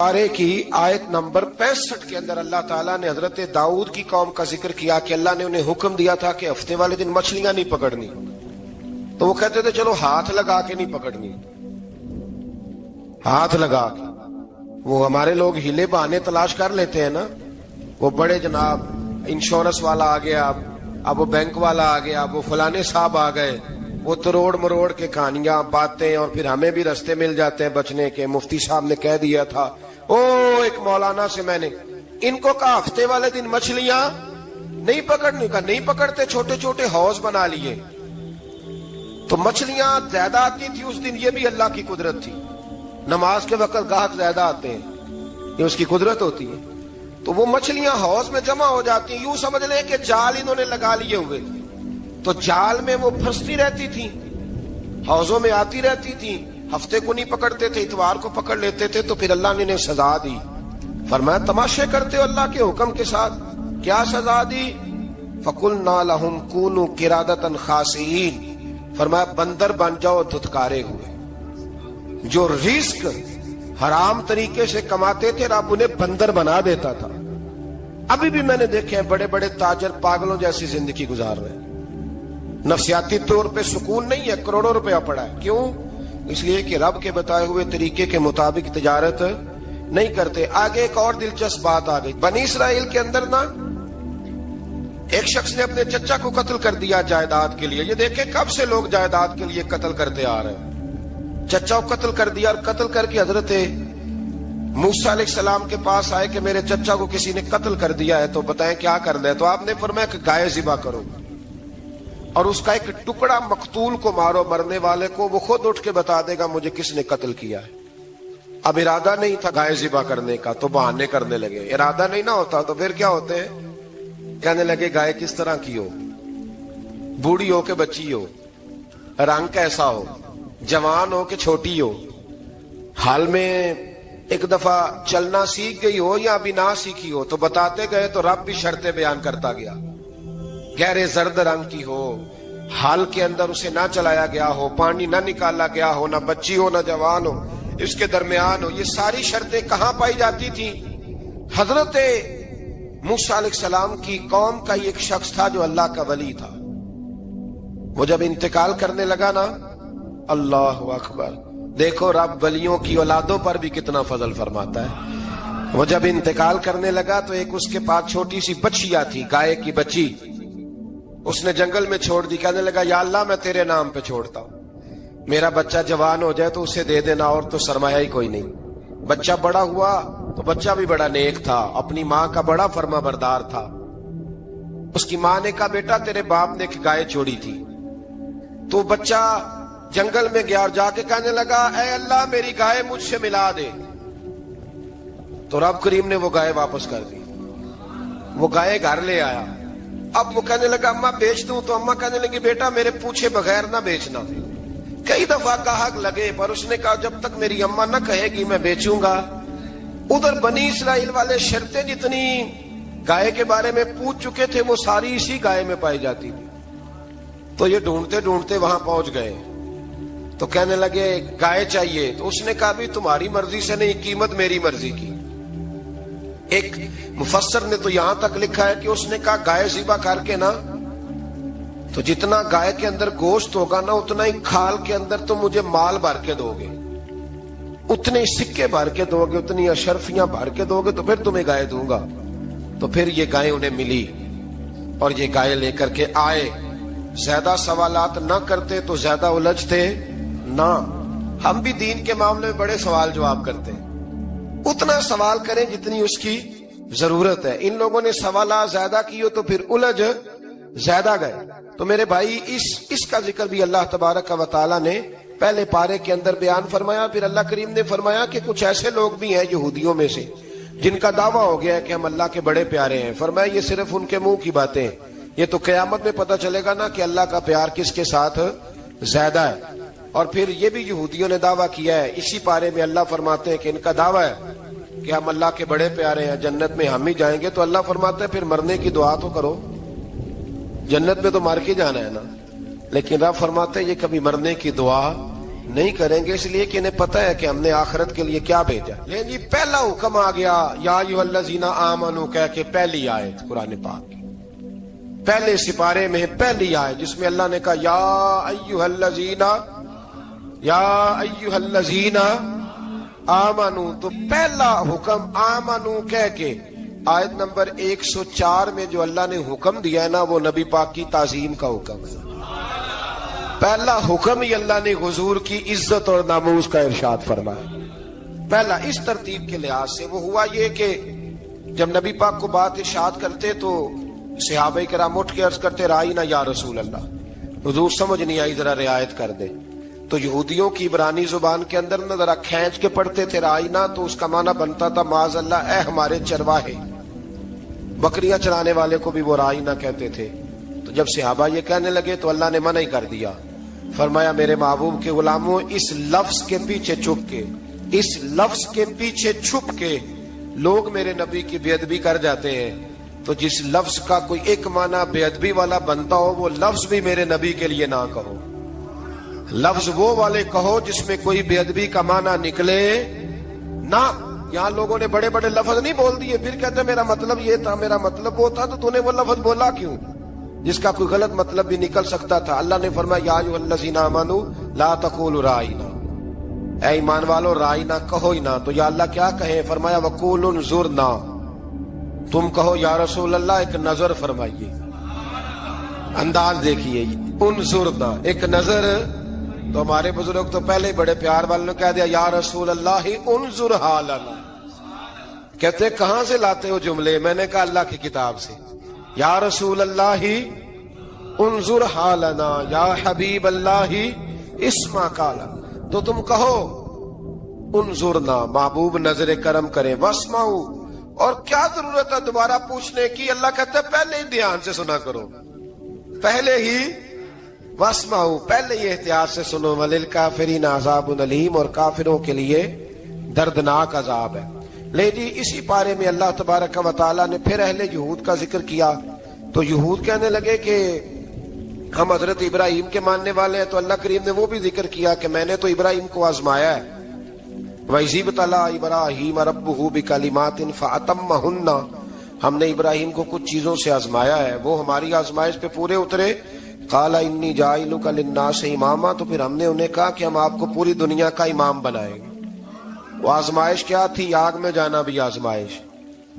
पारे की आयत नंबर 65 के अंदर अल्लाह ताला ने हजरत दाऊद की कौम का जिक्र किया कि अल्लाह ने उन्हें हुक्म दिया था कि हफ्ते वाले दिन मछलियां नहीं पकड़नी। तो वो कहते थे चलो हाथ लगा के नहीं पकड़नी, हाथ लगा के। वो हमारे लोग हीले बहाने तलाश कर लेते हैं ना, वो बड़े जनाब इंश्योरेंस वाला आ गया, अब वो बैंक वाला आ गया, अब वो फलाने साहब आ गए, वो तरोड़ मरोड़ के कहानियां बातें, और फिर हमें भी रास्ते मिल जाते हैं बचने के। मुफ्ती साहब ने कह दिया था, ओ एक मौलाना से मैंने इनको कहा हफ्ते वाले दिन मछलियां नहीं पकड़ने का, नहीं पकड़ते, छोटे छोटे हौज बना लिए तो मछलियां ज्यादा आती थी उस दिन। ये भी अल्लाह की कुदरत थी, नमाज के वक्त गाहक ज्यादा आते हैं, ये उसकी कुदरत होती है। तो वो मछलियां हौज में जमा हो जाती, यूं समझ लें कि जाल इन्होंने लगा लिए हुए, तो जाल में वो फंसती रहती थी, हौजों में आती रहती थी। हफ्ते को नहीं पकड़ते थे, इतवार को पकड़ लेते थे, तो फिर अल्लाह ने इन्हें सजा दी। फरमाया तमाशे करते हो अल्लाह के हुक्म के साथ। क्या सजा दी? फकुलना लहुम कूनू किरादतन खासीन, फरमाया बंदर बन जाओ धुतकारे हुए। जो रिस्क हराम तरीके से कमाते थे रब उन्हें बंदर बना देता था। अभी भी मैंने देखे हैं बड़े बड़े ताजर पागलों जैसी जिंदगी गुजार रहे हैं, नफसियाती तौर पे सुकून नहीं है, करोड़ों रुपया पड़ा है। क्यों? इसलिए कि रब के बताए हुए तरीके के मुताबिक तिजारत नहीं करते। आगे एक और दिलचस्प बात आ गई। बनी इसराइल के अंदर ना एक शख्स ने अपने चचा को कत्ल कर दिया जायदाद के लिए। ये देखे कब से लोग जायदाद के लिए कत्ल करते आ रहे हैं। चचा को कत्ल कर दिया, और कत्ल करके हजरत मूसा अलैहिस्सलाम के पास आए कि मेरे चचा को किसी ने कत्ल कर दिया है, तो बताएं क्या करना है। तो आपने फरमाया कि गाय ज़िबा करो और उसका एक टुकड़ा मकतूल को मारो, मरने वाले को, वो खुद उठ के बता देगा मुझे किसने कत्ल किया है। अब इरादा नहीं था गाय ज़िबा करने का, तो बहाने करने लगे। इरादा नहीं ना होता तो फिर क्या होते हैं, कहने लगे गाय किस तरह की हो, बूढ़ी हो के बच्ची हो, रंग कैसा हो, जवान हो के छोटी हो, हाल में एक दफा चलना सीख गई हो या अभी ना सीखी हो। तो बताते गए तो रब भी शर्तें बयान करता गया। गहरे जर्द रंग की हो, हाल के अंदर उसे ना चलाया गया हो, पानी ना निकाला गया हो, ना बच्ची हो ना जवान हो, इसके दरमियान हो। ये सारी शर्तें कहां पाई जाती थी? हजरत मूसा अलैहिस्सलाम की कौम का एक शख्स था जो अल्लाह का वली था। वो जब इंतकाल करने लगा ना, अल्लाह अकबर, देखो रब वलियों की औलादों पर भी कितना फजल फरमाता है। वो जब इंतकाल करने लगा तो एक उसके पास छोटी सी बच्चिया थी, गाय की बच्ची, उसने जंगल में छोड़ दी। कहने लगा या अल्लाह मैं तेरे नाम पे छोड़ता हूं, मेरा बच्चा जवान हो जाए तो उसे दे देना, और तो सरमाया ही कोई नहीं। बच्चा बड़ा हुआ तो बच्चा भी बड़ा नेक था, अपनी माँ का बड़ा फर्मा बरदार था। उसकी माँ ने कहा बेटा तेरे बाप ने एक गाय छोड़ी थी। तो बच्चा जंगल में गया और जाके कहने लगा ऐ अल्लाह मेरी गाय मुझसे मिला दे। तो रब करीम ने वो गाय वापस कर दी। वो गाय घर ले आया। अब वो कहने लगा अम्मा बेच दूं, तो अम्मा कहने लगी बेटा मेरे पूछे बगैर ना बेचना। कई दफा गाहक लगे, पर उसने कहा जब तक मेरी अम्मा ना कहेगी मैं बेचूंगा। उधर बनी इसराइल वाले शर्तें जितनी गाय के बारे में पूछ चुके थे वो सारी इसी गाय में पाई जाती थी। तो ये ढूंढते ढूंढते वहां पहुंच गए। तो कहने लगे गाय चाहिए। तो उसने कहा भी तुम्हारी मर्जी से नहीं, कीमत मेरी मर्जी की। एक मुफस्सर ने तो यहां तक लिखा है कि उसने कहा गाय ज़िबा करके ना, तो जितना गाय के अंदर गोश्त होगा ना उतना ही खाल के अंदर तो मुझे माल भर के दोगे, उतने सिक्के भर के दोगे, उतनी अशरफियां भर के दोगे, तो फिर तुम्हें गाय दूंगा। तो फिर ये गाय उन्हें मिली और ये गाय लेकर के आए। ज्यादा सवालात ना करते तो ज्यादा उलझते ना। हम भी दीन के मामले में बड़े सवाल जवाब करते हैं, उतना सवाल करें जितनी उसकी जरूरत है। इन लोगों ने सवाल ज्यादा किए तो फिर उलझ ज्यादा गए। तो मेरे भाई इसका जिक्र भी अल्लाह तबारक व तआला ने पहले पारे के अंदर बयान फरमाया। फिर अल्लाह करीम ने फरमाया कि कुछ ऐसे लोग भी हैं यहूदियों में से जिनका दावा हो गया है कि हम अल्लाह के बड़े प्यारे हैं। फरमाया ये सिर्फ उनके मुंह की बातें, ये तो क़यामत में पता चलेगा ना कि अल्लाह का प्यार किसके साथ ज्यादा है। और फिर ये भी यहूदियों ने दावा किया है, इसी पारे में अल्लाह फरमाते हैं कि इनका दावा है कि हम अल्लाह के बड़े प्यारे हैं, जन्नत में हम ही जाएंगे। तो अल्लाह फरमाते हैं फिर मरने की दुआ तो करो, जन्नत में तो मर के जाना है ना। लेकिन रब फरमाते हैं ये कभी मरने की दुआ نہیں کریں گے، اس لیے کہ انہیں پتہ ہے کہ ہم نے آخرت کے لیے کیا بھیجا۔ لیکن جی پہلا حکم آ گیا یا ایھا الذین آمنوا کہہ کے، پہلی آیت قرآن پاک کی پہلے سپارے میں پہلی آیت جس میں اللہ نے کہا یا ایھا الذین آمنوا، تو پہلا حکم آمنوا کہہ کے آیت نمبر 104 میں جو اللہ نے حکم دیا ہے نا، وہ نبی پاک کی تعظیم کا حکم ہے۔ پہلا حکم ہی اللہ نے حضور کی عزت اور ناموس کا ارشاد فرمایا۔ پہلا اس ترتیب کے لحاظ سے وہ ہوا یہ کہ جب نبی پاک کو بات ارشاد کرتے تو صحابہ کرام اٹھ کے عرض کرتے رائینا یا رسول اللہ، حضور سمجھ نہیں آئی ذرا رعایت کر دے۔ تو یہودیوں کی عبرانی زبان کے اندر نہ ذرا کھینچ کے پڑھتے تھے رائینا، تو اس کا معنی بنتا تھا معاذ اللہ اے ہمارے چرواہے، بکریاں چرانے والے کو بھی وہ رائینا کہتے تھے۔ تو جب صحابہ یہ کہنے لگے تو اللہ نے منع ہی کر دیا، فرمایا میرے محبوب کے غلاموں، اس لفظ کے پیچھے چھپ کے، اس لفظ کے پیچھے چھپ کے لوگ میرے نبی کی بے ادبی کر جاتے ہیں، تو جس لفظ کا کوئی ایک معنی بے ادبی والا بنتا ہو وہ لفظ بھی میرے نبی کے لیے نہ کہو، لفظ وہ والے کہو جس میں کوئی بے ادبی کا معنی نکلے نہ۔ یہاں لوگوں نے بڑے بڑے لفظ نہیں بول دیے، پھر کہتے میرا مطلب یہ تھا، میرا مطلب وہ تھا، تو نے وہ لفظ بولا کیوں جس کا کوئی غلط مطلب بھی نکل سکتا تھا۔ اللہ نے فرمایا یا ایھا الذین آمنوا لا تقولوا رائینا، اے ایمان والو رائینا کہو ہی نہ۔ تو یا اللہ کیا کہیں؟ فرمایا وقولوا انظرنا، تم کہو یا رسول اللہ ایک نظر فرمائیے، انداز دیکھیے، انظرنا ایک نظر۔ تو ہمارے بزرگ تو پہلے ہی بڑے پیار والوں نے کہہ دیا یا رسول اللہ انظر حالنا، کہتے کہاں سے لاتے ہو جملے؟ میں نے کہا اللہ کی کتاب سے، یا رسول اللہ انظر حالنا یا حبیب اللہ اسمع قالا، تو تم کہو انظرنا، محبوب نظر کرم کرے، واسمعوا، اور کیا ضرورت ہے دوبارہ پوچھنے کی؟ اللہ کہتا ہے پہلے ہی دھیان سے سنا کرو، پہلے ہی واسمعوا، پہلے ہی احتیاط سے سنو، وللکافرین عذاب الیم، اور کافروں کے لیے دردناک عذاب ہے۔ لے جی اسی پارے میں اللہ تبارک و تعالیٰ نے پھر اہل یہود کا ذکر کیا، تو یہود کہنے لگے کہ ہم حضرت ابراہیم کے ماننے والے ہیں، تو اللہ کریم نے وہ بھی ذکر کیا کہ میں نے تو ابراہیم کو آزمایا ہے، وَإِذِ ابْتَلَىٰ إِبْرَاهِيمَ رَبُّهُ بِكَلِمَاتٍ فَأَتَمَّهُنَّ، ہم نے ابراہیم کو کچھ چیزوں سے آزمایا ہے، وہ ہماری آزمائش پہ پورے اترے۔ قَالَ إِنِّي جَاعِلُكَ لِلنَّاسِ إِمَامًا، تو پھر ہم نے انہیں کہا کہ ہم آپ کو پوری دنیا کا امام بنائیں گے۔ وہ آزمائش کیا تھی؟ آگ میں جانا بھی آزمائش،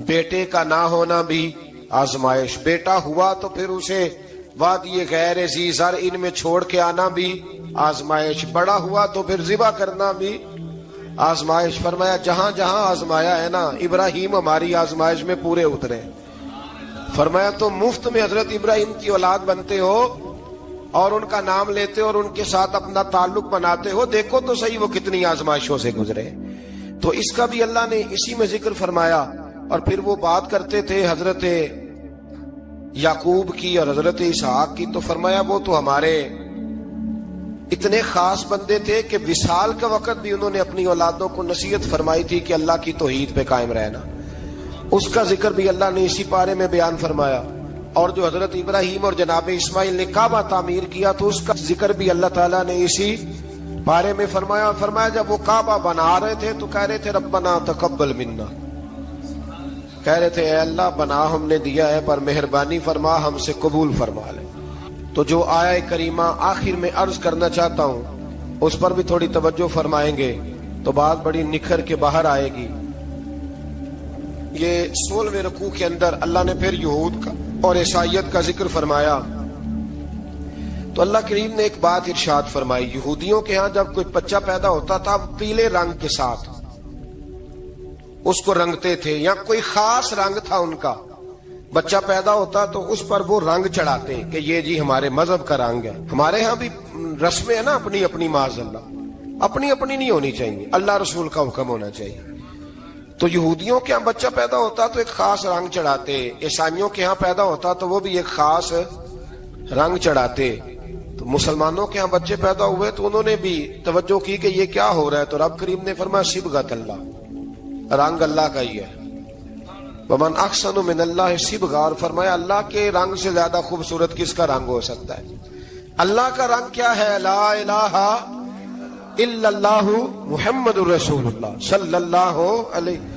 بیٹے کا نہ ہونا بھی آزمائش، بیٹا ہوا تو پھر اسے وادی غیر ذی زرع ان میں چھوڑ کے آنا بھی آزمائش، بڑا ہوا تو پھر ذبح کرنا بھی آزمائش۔ فرمایا جہاں جہاں آزمایا ہے نا، ابراہیم ہماری آزمائش میں پورے اترے۔ فرمایا تم مفت میں حضرت ابراہیم کی اولاد بنتے ہو اور ان کا نام لیتے ہو اور ان کے ساتھ اپنا تعلق بناتے ہو، دیکھو تو صحیح وہ کتنی آزمائشوں سے گزرے۔ تو اس کا بھی اللہ نے اسی میں ذکر فرمایا۔ اور پھر وہ بات کرتے تھے حضرت یعقوب کی اور حضرت اسحاق کی، تو فرمایا وہ تو ہمارے اتنے خاص بندے تھے کہ وصال کا وقت بھی انہوں نے اپنی اولادوں کو نصیحت فرمائی تھی کہ اللہ کی توحید پہ قائم رہنا، اس کا ذکر بھی اللہ نے اسی پارے میں بیان فرمایا۔ اور جو حضرت ابراہیم اور جناب اسماعیل نے کعبہ تعمیر کیا تو اس کا ذکر بھی اللہ تعالیٰ نے اسی بارے میں فرمایا۔ فرمایا جب وہ کعبہ بنا رہے تھے تو کہہ رہے تھے ربنا تقبل منا، کہہ رہے تھے اے اللہ بنا ہم نے دیا ہے پر مہربانی فرما ہم سے قبول فرما لے۔ تو جو آیہ کریمہ آخر میں عرض کرنا چاہتا ہوں اس پر بھی تھوڑی توجہ فرمائیں گے تو بات بڑی نکھر کے باہر آئے گی۔ یہ 16ویں رکوع کے اندر اللہ نے پھر یہود کا اور عیسائیت کا ذکر فرمایا، تو اللہ کریم نے ایک بات ارشاد فرمائی، یہودیوں کے ہاں جب کوئی بچہ پیدا ہوتا تھا پیلے رنگ کے ساتھ اس کو رنگتے تھے، یا کوئی خاص رنگ تھا ان کا، بچہ پیدا ہوتا تو اس پر وہ رنگ چڑھاتے کہ یہ جی ہمارے مذہب کا رنگ ہے۔ ہمارے ہاں بھی رسمیں ہیں نا اپنی اپنی، معاذ اللہ اپنی اپنی نہیں ہونی چاہیے، اللہ رسول کا حکم ہونا چاہیے۔ تو یہودیوں کے ہاں بچہ پیدا ہوتا تو ایک خاص رنگ چڑھاتے، عیسائیوں کے ہاں پیدا ہوتا تو وہ بھی ایک خاص رنگ چڑھاتے۔ تو مسلمانوں کے ہاں بچے پیدا ہوئے تو انہوں نے بھی توجہ کی کہ یہ کیا ہو رہا ہے، تو رب کریم نے فرمایا صبغۃ اللہ، رنگ اللہ کا ہی ہے، ومن احسن من اللہ صبغہ، اور فرمایا اللہ کے رنگ سے زیادہ خوبصورت کس کا رنگ ہو سکتا ہے؟ اللہ کا رنگ کیا ہے؟ لا الہ الا اللہ محمد الرسول اللہ صلی اللہ علیہ